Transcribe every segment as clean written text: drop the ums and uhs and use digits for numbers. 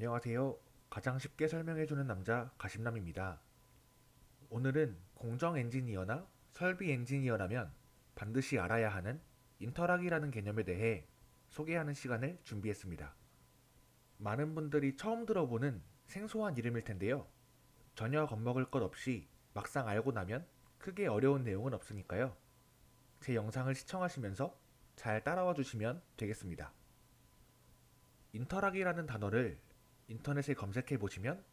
안녕하세요. 가장 쉽게 설명해주는 남자 가심남입니다. 오늘은 공정 엔지니어나 설비 엔지니어라면 반드시 알아야 하는 인터락이라는 개념에 대해 소개하는 시간을 준비했습니다. 많은 분들이 처음 들어보는 생소한 이름일 텐데요. 전혀 겁먹을 것 없이 막상 알고 나면 크게 어려운 내용은 없으니까요. 제 영상을 시청하시면서 잘 따라와 주시면 되겠습니다. 인터락이라는 단어를 인터넷에 검색해 보시면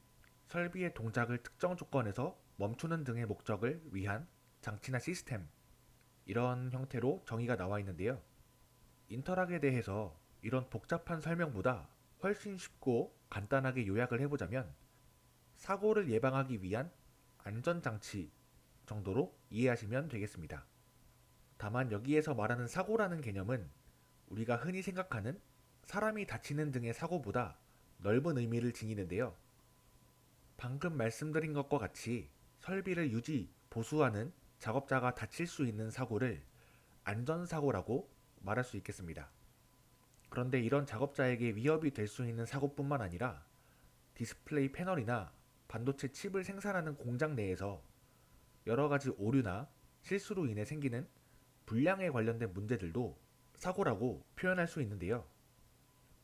설비의 동작을 특정 조건에서 멈추는 등의 목적을 위한 장치나 시스템, 이런 형태로 정의가 나와 있는데요. 인터락에 대해서 이런 복잡한 설명보다 훨씬 쉽고 간단하게 요약을 해보자면 사고를 예방하기 위한 안전장치 정도로 이해하시면 되겠습니다. 다만 여기에서 말하는 사고라는 개념은 우리가 흔히 생각하는 사람이 다치는 등의 사고보다 넓은 의미를 지니는데요. 방금 말씀드린 것과 같이 설비를 유지, 보수하는 작업자가 다칠 수 있는 사고를 안전사고라고 말할 수 있겠습니다. 그런데 이런 작업자에게 위협이 될 수 있는 사고뿐만 아니라 디스플레이 패널이나 반도체 칩을 생산하는 공장 내에서 여러 가지 오류나 실수로 인해 생기는 불량에 관련된 문제들도 사고라고 표현할 수 있는데요.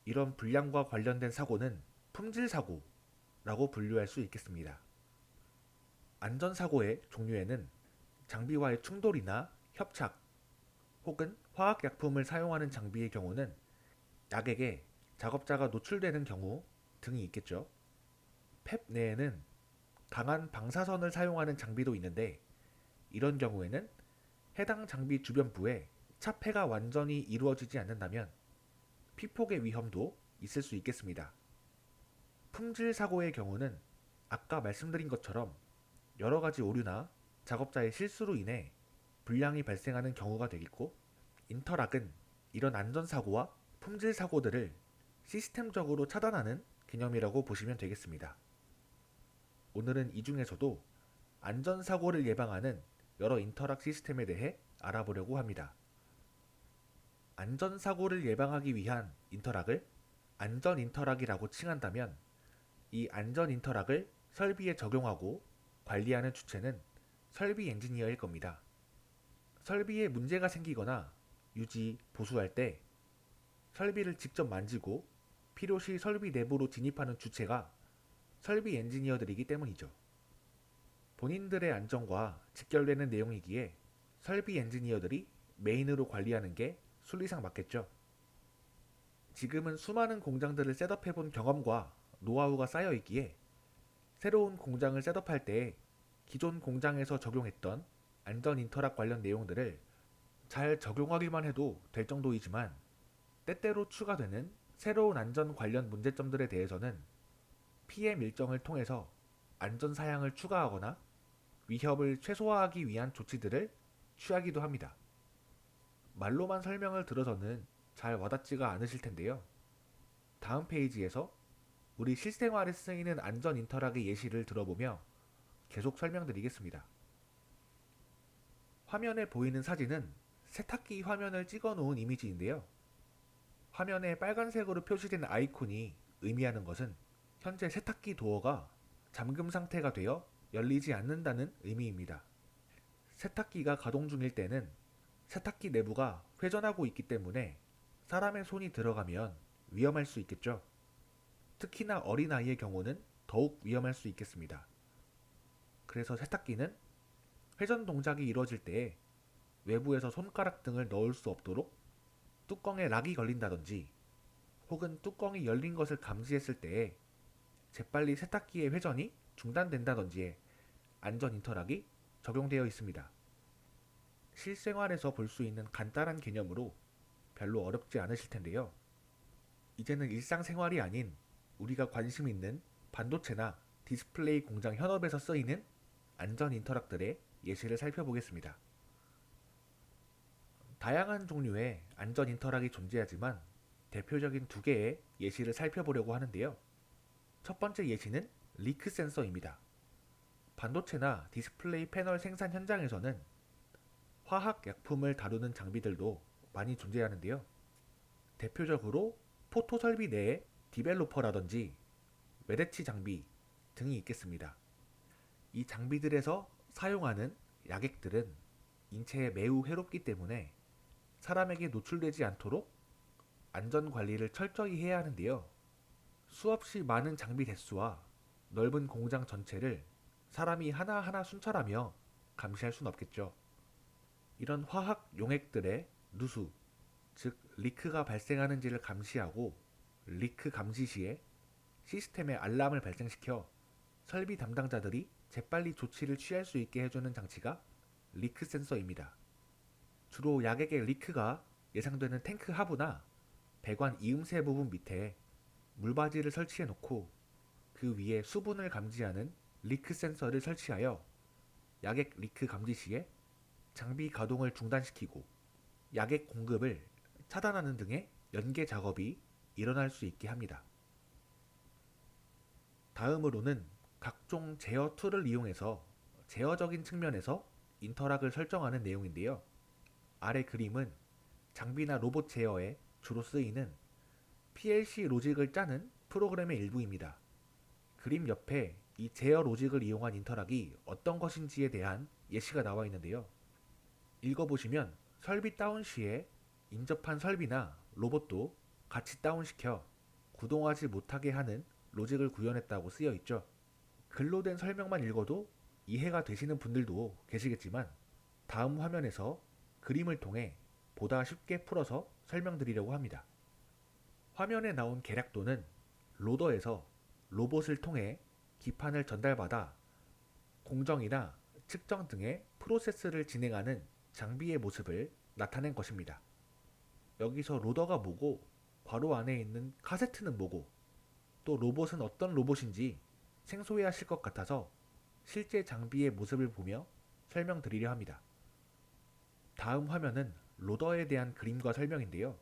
이런 불량과 관련된 사고는 품질사고라고 분류할 수 있겠습니다. 안전사고의 종류에는 장비와의 충돌이나 협착, 혹은 화학약품을 사용하는 장비의 경우는 약에게 작업자가 노출되는 경우 등이 있겠죠. 펩 내에는 강한 방사선을 사용하는 장비도 있는데 이런 경우에는 해당 장비 주변부에 차폐가 완전히 이루어지지 않는다면 피폭의 위험도 있을 수 있겠습니다. 품질 사고의 경우는 아까 말씀드린 것처럼 여러 가지 오류나 작업자의 실수로 인해 불량이 발생하는 경우가 되겠고, 인터락은 이런 안전사고와 품질사고들을 시스템적으로 차단하는 개념이라고 보시면 되겠습니다. 오늘은 이 중에서도 안전사고를 예방하는 여러 인터락 시스템에 대해 알아보려고 합니다. 안전사고를 예방하기 위한 인터락을 안전인터락이라고 칭한다면 이 안전인터락을 설비에 적용하고 관리하는 주체는 설비 엔지니어일 겁니다. 설비에 문제가 생기거나 유지, 보수할 때 설비를 직접 만지고 필요시 설비 내부로 진입하는 주체가 설비 엔지니어들이기 때문이죠. 본인들의 안전과 직결되는 내용이기에 설비 엔지니어들이 메인으로 관리하는 게 순리상 맞겠죠. 지금은 수많은 공장들을 셋업해본 경험과 노하우가 쌓여 있기에 새로운 공장을 셋업할 때 기존 공장에서 적용했던 안전 인터락 관련 내용들을 잘 적용하기만 해도 될 정도이지만 때때로 추가되는 새로운 안전 관련 문제점들에 대해서는 PM 일정을 통해서 안전 사양을 추가하거나 위협을 최소화하기 위한 조치들을 취하기도 합니다. 말로만 설명을 들어서는 잘 와닿지가 않으실 텐데요. 다음 페이지에서 우리 실생활에 쓰이는 안전 인터락의 예시를 들어보며 계속 설명드리겠습니다. 화면에 보이는 사진은 세탁기 화면을 찍어 놓은 이미지인데요. 화면에 빨간색으로 표시된 아이콘이 의미하는 것은 현재 세탁기 도어가 잠금 상태가 되어 열리지 않는다는 의미입니다. 세탁기가 가동 중일 때는 세탁기 내부가 회전하고 있기 때문에 사람의 손이 들어가면 위험할 수 있겠죠. 특히나 어린아이의 경우는 더욱 위험할 수 있겠습니다. 그래서 세탁기는 회전 동작이 이루어질 때 외부에서 손가락 등을 넣을 수 없도록 뚜껑에 락이 걸린다든지 혹은 뚜껑이 열린 것을 감지했을 때에 재빨리 세탁기의 회전이 중단된다든지의 안전 인터락이 적용되어 있습니다. 실생활에서 볼 수 있는 간단한 개념으로 별로 어렵지 않으실 텐데요. 이제는 일상생활이 아닌 우리가 관심 있는 반도체나 디스플레이 공장 현업에서 쓰이는 안전 인터락들의 예시를 살펴보겠습니다. 다양한 종류의 안전 인터락이 존재하지만 대표적인 두 개의 예시를 살펴보려고 하는데요. 첫 번째 예시는 리크 센서입니다. 반도체나 디스플레이 패널 생산 현장에서는 화학 약품을 다루는 장비들도 많이 존재하는데요. 대표적으로 포토 설비 내에 디벨로퍼라든지 외대치 장비 등이 있겠습니다. 이 장비들에서 사용하는 약액들은 인체에 매우 해롭기 때문에 사람에게 노출되지 않도록 안전 관리를 철저히 해야 하는데요. 수없이 많은 장비 대수와 넓은 공장 전체를 사람이 하나하나 순찰하며 감시할 순 없겠죠. 이런 화학 용액들의 누수, 즉 리크가 발생하는지를 감시하고 리크 감시 시에 시스템에 알람을 발생시켜 설비 담당자들이 재빨리 조치를 취할 수 있게 해주는 장치가 리크 센서입니다. 주로 약액의 리크가 예상되는 탱크 하부나 배관 이음새 부분 밑에 물바지를 설치해 놓고 그 위에 수분을 감지하는 리크 센서를 설치하여 약액 리크 감지 시에 장비 가동을 중단시키고 약액 공급을 차단하는 등의 연계 작업이 일어날 수 있게 합니다. 다음으로는 각종 제어 툴을 이용해서 제어적인 측면에서 인터락을 설정하는 내용인데요. 아래 그림은 장비나 로봇 제어에 주로 쓰이는 PLC 로직을 짜는 프로그램의 일부입니다. 그림 옆에 이 제어 로직을 이용한 인터락이 어떤 것인지에 대한 예시가 나와 있는데요. 읽어보시면 설비 다운 시에 인접한 설비나 로봇도 같이 다운시켜 구동하지 못하게 하는 로직을 구현했다고 쓰여 있죠. 글로 된 설명만 읽어도 이해가 되시는 분들도 계시겠지만 다음 화면에서 그림을 통해 보다 쉽게 풀어서 설명드리려고 합니다. 화면에 나온 계략도는 로더에서 로봇을 통해 기판을 전달받아 공정이나 측정 등의 프로세스를 진행하는 장비의 모습을 나타낸 것입니다. 여기서 로더가 뭐고 괄호 안에 있는 카세트는 뭐고 또 로봇은 어떤 로봇인지 생소해 하실 것 같아서 실제 장비의 모습을 보며 설명드리려 합니다. 다음 화면은 로더에 대한 그림과 설명인데요.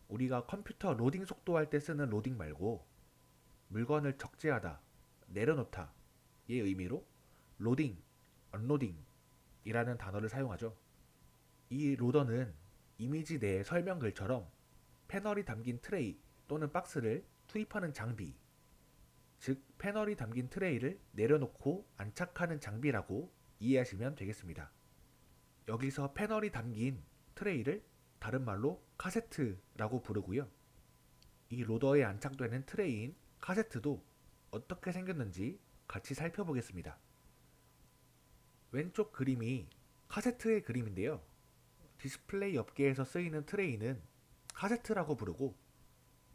우리가 컴퓨터 로딩 속도 할 때 쓰는 로딩 말고 물건을 적재하다, 내려놓다의 의미로 로딩, 언로딩 이라는 단어를 사용하죠. 이 로더는 이미지 내의 설명글처럼 패널이 담긴 트레이 또는 박스를 투입하는 장비, 즉 패널이 담긴 트레이를 내려놓고 안착하는 장비라고 이해하시면 되겠습니다. 여기서 패널이 담긴 트레이를 다른 말로 카세트라고 부르고요. 이 로더에 안착되는 트레이인 카세트도 어떻게 생겼는지 같이 살펴보겠습니다. 왼쪽 그림이 카세트의 그림인데요. 디스플레이 업계에서 쓰이는 트레이는 카세트라고 부르고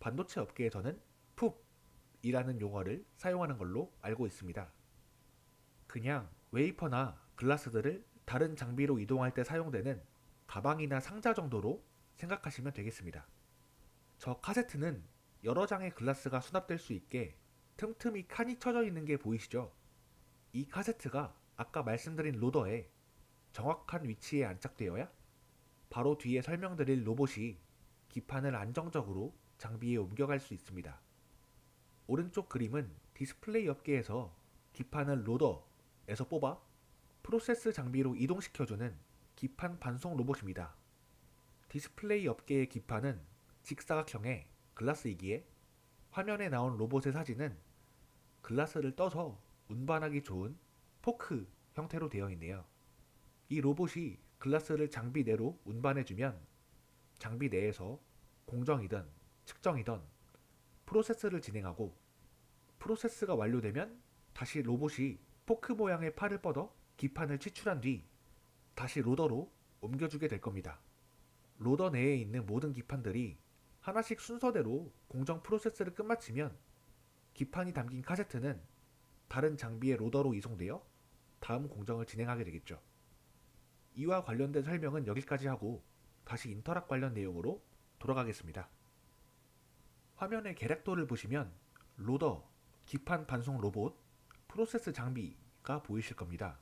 반도체 업계에서는 풉이라는 용어를 사용하는 걸로 알고 있습니다. 그냥 웨이퍼나 글라스들을 다른 장비로 이동할 때 사용되는 가방이나 상자 정도로 생각하시면 되겠습니다. 저 카세트는 여러 장의 글라스가 수납될 수 있게 틈틈이 칸이 쳐져 있는 게 보이시죠? 이 카세트가 아까 말씀드린 로더에 정확한 위치에 안착되어야 바로 뒤에 설명드릴 로봇이 기판을 안정적으로 장비에 옮겨갈 수 있습니다. 오른쪽 그림은 디스플레이 업계에서 기판을 로더에서 뽑아 프로세스 장비로 이동시켜주는 기판 반송 로봇입니다. 디스플레이 업계의 기판은 직사각형의 글라스이기에 화면에 나온 로봇의 사진은 글라스를 떠서 운반하기 좋은 포크 형태로 되어 있네요. 이 로봇이 글라스를 장비 내로 운반해주면 장비 내에서 공정이든 측정이든 프로세스를 진행하고 프로세스가 완료되면 다시 로봇이 포크 모양의 팔을 뻗어 기판을 치출한 뒤 다시 로더로 옮겨주게 될 겁니다. 로더 내에 있는 모든 기판들이 하나씩 순서대로 공정 프로세스를 끝마치면 기판이 담긴 카세트는 다른 장비의 로더로 이송되어 다음 공정을 진행하게 되겠죠. 이와 관련된 설명은 여기까지 하고 다시 인터락 관련 내용으로 돌아가겠습니다. 화면의 계략도를 보시면 로더, 기판 반송 로봇, 프로세스 장비가 보이실 겁니다.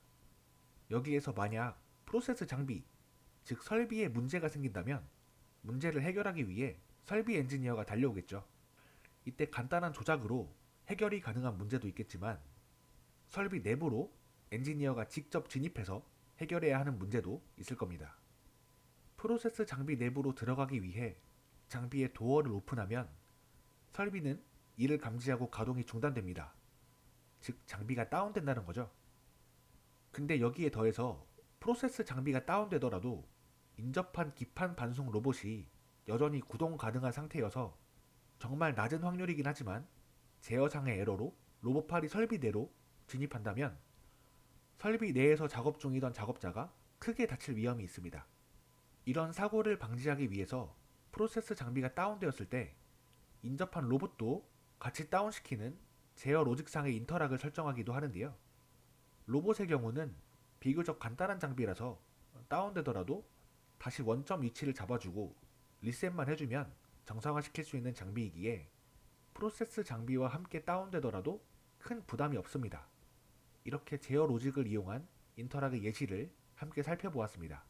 여기에서 만약 프로세스 장비, 즉 설비에 문제가 생긴다면 문제를 해결하기 위해 설비 엔지니어가 달려오겠죠. 이때 간단한 조작으로 해결이 가능한 문제도 있겠지만 설비 내부로 엔지니어가 직접 진입해서 해결해야 하는 문제도 있을 겁니다. 프로세스 장비 내부로 들어가기 위해 장비의 도어를 오픈하면 설비는 이를 감지하고 가동이 중단됩니다. 즉 장비가 다운된다는 거죠. 근데 여기에 더해서 프로세스 장비가 다운되더라도 인접한 기판 반송 로봇이 여전히 구동 가능한 상태여서 정말 낮은 확률이긴 하지만 제어상의 에러로 로봇팔이 설비 내로 진입한다면 설비 내에서 작업 중이던 작업자가 크게 다칠 위험이 있습니다. 이런 사고를 방지하기 위해서 프로세스 장비가 다운되었을 때 인접한 로봇도 같이 다운시키는 제어 로직상의 인터락을 설정하기도 하는데요. 로봇의 경우는 비교적 간단한 장비라서 다운되더라도 다시 원점 위치를 잡아주고 리셋만 해주면 정상화시킬 수 있는 장비이기에 프로세스 장비와 함께 다운되더라도 큰 부담이 없습니다. 이렇게 제어 로직을 이용한 인터락의 예시를 함께 살펴보았습니다.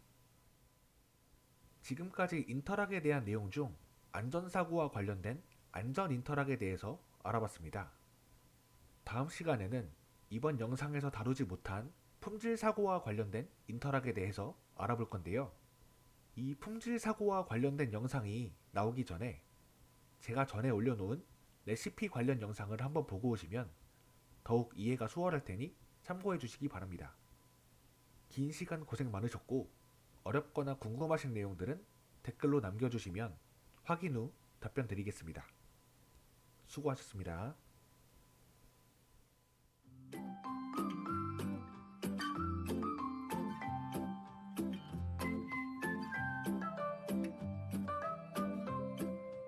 지금까지 인터락에 대한 내용 중 안전사고와 관련된 안전 인터락에 대해서 알아봤습니다. 다음 시간에는 이번 영상에서 다루지 못한 품질 사고와 관련된 인터락에 대해서 알아볼 건데요. 이 품질 사고와 관련된 영상이 나오기 전에 제가 전에 올려놓은 레시피 관련 영상을 한번 보고 오시면 더욱 이해가 수월할 테니 참고해 주시기 바랍니다. 긴 시간 고생 많으셨고 어렵거나 궁금하신 내용들은 댓글로 남겨주시면 확인 후 답변 드리겠습니다. 수고하셨습니다.